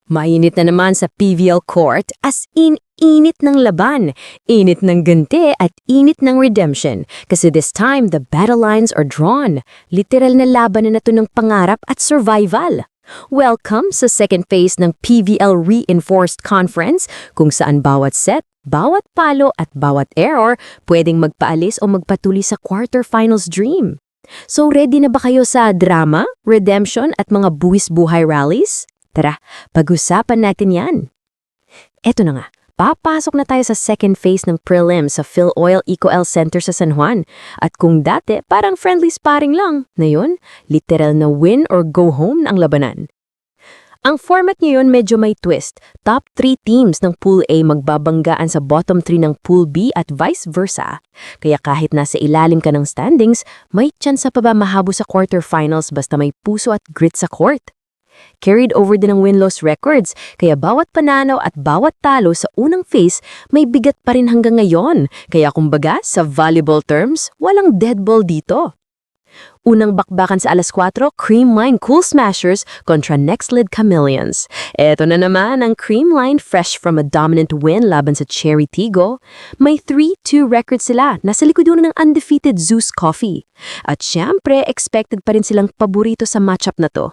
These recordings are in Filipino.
Mainit na naman sa PVL Court as in init ng laban, init ng ganti at init ng redemption. Kasi this time, the battle lines are drawn. Literal na laban na to ng pangarap at survival. Welcome sa second phase ng PVL Reinforced Conference kung saan bawat set, bawat palo at bawat error pwedeng magpaalis o magpatuloy sa quarterfinals dream. So ready na ba kayo sa drama, redemption at mga buwis buhay rallies? Tara, pag-usapan natin yan. Eto na nga, papasok na tayo sa second phase ng prelim sa PhilOil EcoL Center sa San Juan. At kung dati parang friendly sparring lang, ngayon, literal na win or go home na ang labanan. Ang format ngayon medyo may twist. Top 3 teams ng Pool A magbabanggaan sa bottom 3 ng Pool B at vice versa. Kaya kahit nasa ilalim ka ng standings, may tsansa pa ba mahabo sa quarterfinals basta may puso at grit sa court. Carried over din ang win-loss records, kaya bawat panalo at bawat talo sa unang phase may bigat pa rin hanggang ngayon. Kaya kumbaga, sa volleyball terms, walang dead ball dito. Unang bakbakan sa alas 4, Creamline Cool Smashers kontra Nextlid Chameleons. Eto na naman ang Creamline fresh from a dominant win laban sa Cherry Tigo. May 3-2 record sila, nasa likod ng undefeated Zeus Coffee. At syempre, expected pa rin silang paborito sa matchup na to.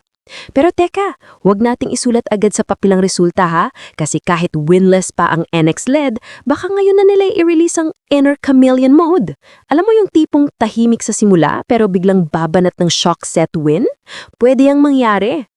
Pero teka, huwag nating isulat agad sa papilang resulta ha, kasi kahit winless pa ang NX-led, baka ngayon na nila i-release ang Inner Chameleon mode. Alam mo yung tipong tahimik sa simula pero biglang babanat ng shock set win? Pwede yang mangyari.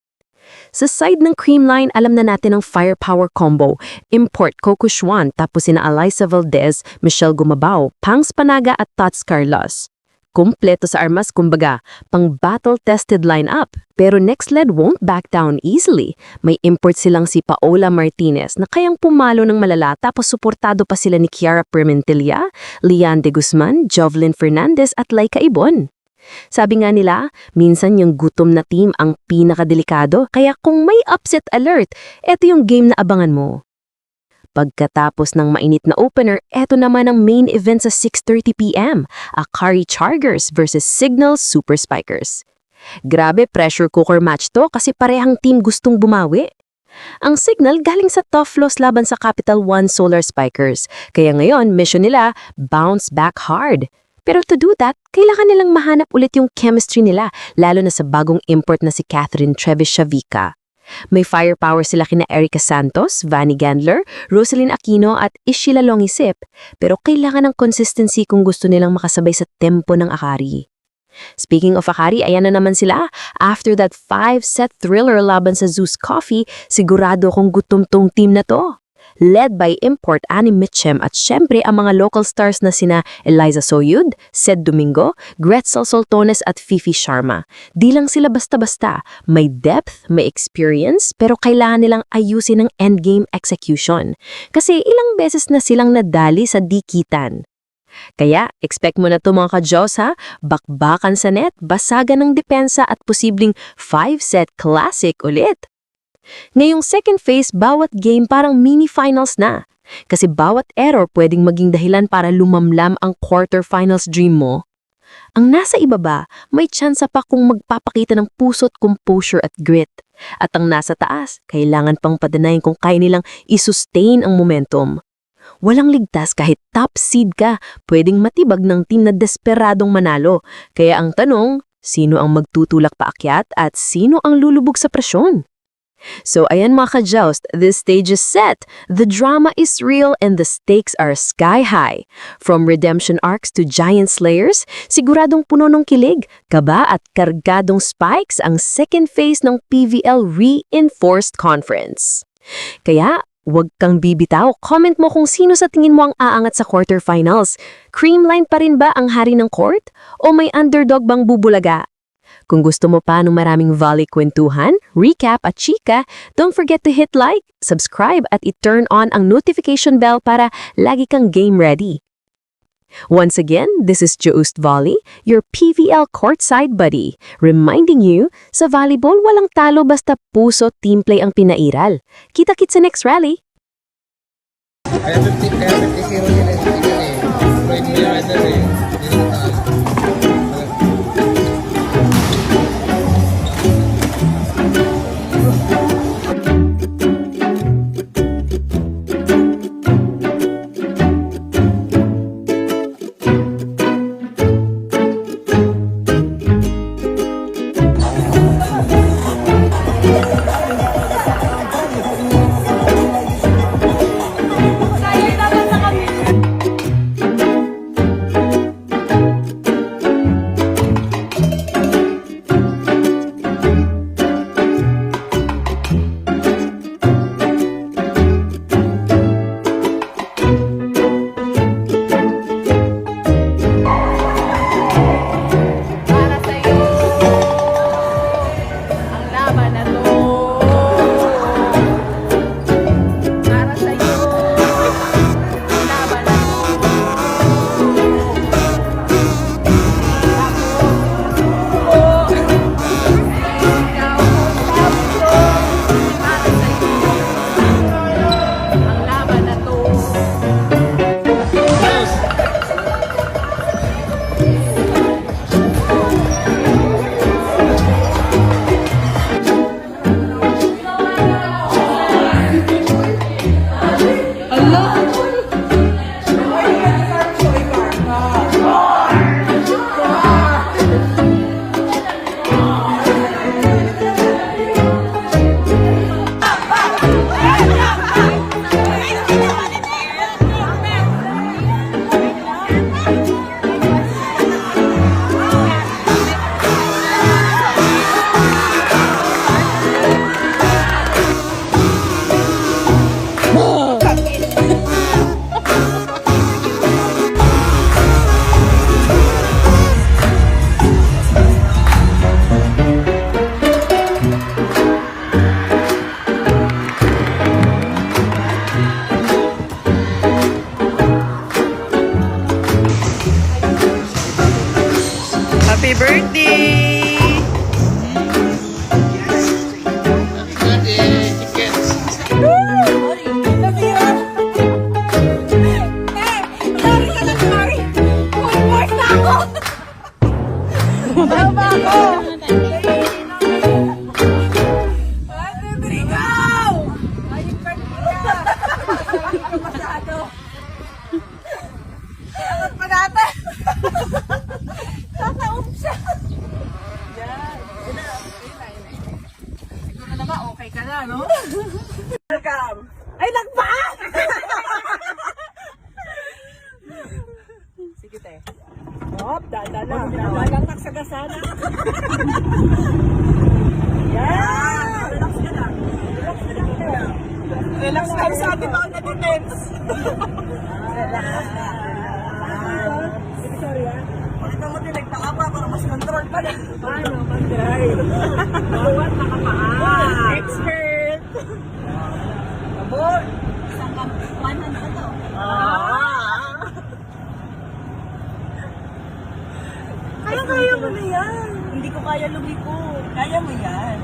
Sa side ng Creamline, alam na natin ang firepower combo. Import Coco Xuan tapos sina Alyssa Valdez, Michelle Gumabao, Pangs Panaga at Tots Carlos. Kompleto sa armas kumbaga, pang battle-tested lineup. Pero Nextlid won't back down easily. May import silang si Paola Martinez na kayang pumalo ng malala tapos suportado pa sila ni Kiara Permentilla, Lian de Guzman, Jovelyn Fernandez at Laika Ibon. Sabi nga nila, minsan yung gutom na team ang pinakadelikado kaya kung may upset alert, eto yung game na abangan mo. Pagkatapos ng mainit na opener, eto naman ang main event sa 6:30 p.m. Akari Chargers versus Signal Super Spikers. Grabe pressure cooker match to kasi parehang team gustong bumawi. Ang Signal galing sa tough loss laban sa Capital One Solar Spikers. Kaya ngayon, mission nila, bounce back hard. Pero to do that, kailangan nilang mahanap ulit yung chemistry nila, lalo na sa bagong import na si Catherine Trevis-Shavica. May firepower sila kina Erica Santos, Vanny Gandler, Rosalyn Aquino at Ishila Longisip, pero kailangan ng consistency kung gusto nilang makasabay sa tempo ng Akari. Speaking of Akari, ayan na naman sila. After that 5-set thriller laban sa Zeus Coffee, sigurado kong gutom tong team na to. Led by import Annie Mitchem at syempre ang mga local stars na sina Eliza Soyud, Sed Domingo, Gretzel Soltones at Fifi Sharma. Di lang sila basta-basta, may depth, may experience, pero kailangan nilang ayusin ang endgame execution. Kasi ilang beses na silang nadali sa dikitan. Kaya, expect mo na ito mga ka-Diyos ha, bakbakan sa net, basagan ng depensa at posibleng 5-set classic ulit. Ngayong second phase, bawat game parang mini-finals na. Kasi bawat error pwedeng maging dahilan para lumamlam ang quarterfinals dream mo. Ang nasa ibaba, may tsansa pa kung magpapakita ng puso't composure at grit. At ang nasa taas, kailangan pang padanayin kung kaya nilang isustain ang momentum. Walang ligtas kahit top seed ka, pwedeng matibag ng team na desperadong manalo. Kaya ang tanong, sino ang magtutulak paakyat at sino ang lulubog sa presyon? So ayan mga ka-Joust, this stage is set, the drama is real and the stakes are sky high. From redemption arcs to giant slayers, siguradong puno ng kilig, kaba at kargadong spikes ang second phase ng PVL Reinforced Conference. Kaya, huwag kang bibitaw, comment mo kung sino sa tingin mo ang aangat sa quarterfinals. Creamline pa rin ba ang hari ng court? O may underdog bang bubulaga? Kung gusto mo pa ng maraming volley kwentuhan, recap at chika, don't forget to hit like, subscribe at i-turn on ang notification bell para lagi kang game ready. Once again, this is Joust Volley, your PVL courtside buddy, reminding you, sa volleyball walang talo basta puso team play ang pinairal. Kita-kits sa next rally! Kaya 50 nila eh. Pwede mo yan eh. Hindi na tayo. Tataob siya. Yan. Yun na. Siguro na ba, okay ka na, no? Welcome. Ay, nagpa! Sige, te. Hop, dada na. Walang nagsagasana. Yan! Relax ka lang. Relax ka lang. Relax ka sa ating mga nag-tense. Relax ka. Sorry, ah. Pakita mo din, nagtaka pa para mas control pa na. Paano? Mag-drive. Bawat nakapaan. Expert. Abot. Isang kampanan na to. Kaya mo na yan. Hindi ko kaya lumiko. Kaya mo yan.